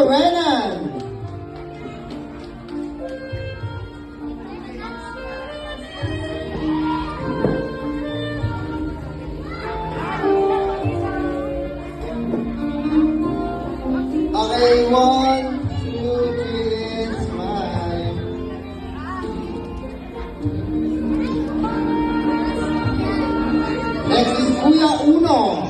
Renan. Okay, 1, 2, 3, and smile. Next is Kuya Uno.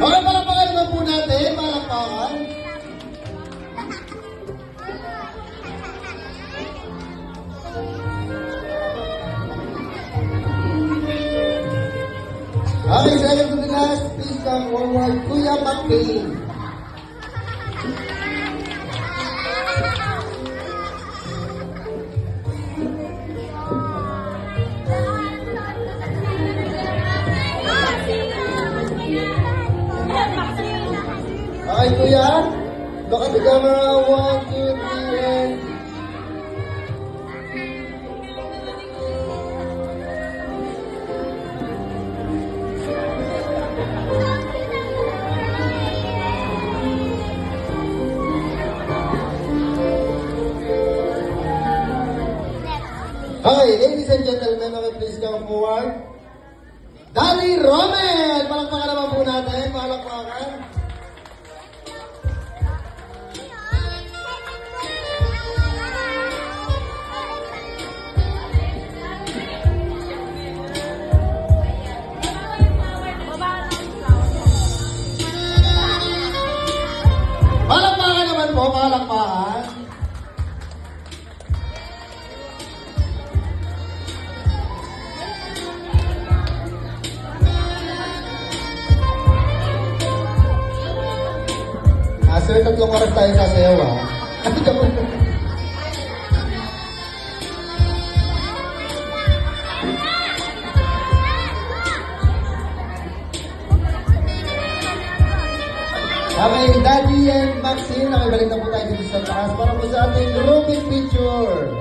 Okay, palakpakan naman po natin. Palakpakan. Okay, second to the last. Please come forward. Kuya Macpain. Okay, Kuya. Look at the camera. 1, 2, 3, and... Okay, ladies and gentlemen, okay, please come forward. Dali Romel! Palakpakan naman po natin. Palakpakan. Palakpakan naman po, palakpakan. Sir, 3 oras tayo sasayaw, ha? Okay, Daddy and Maxine, nakibalik na po tayo dito sa taas para po sa ating grouping picture.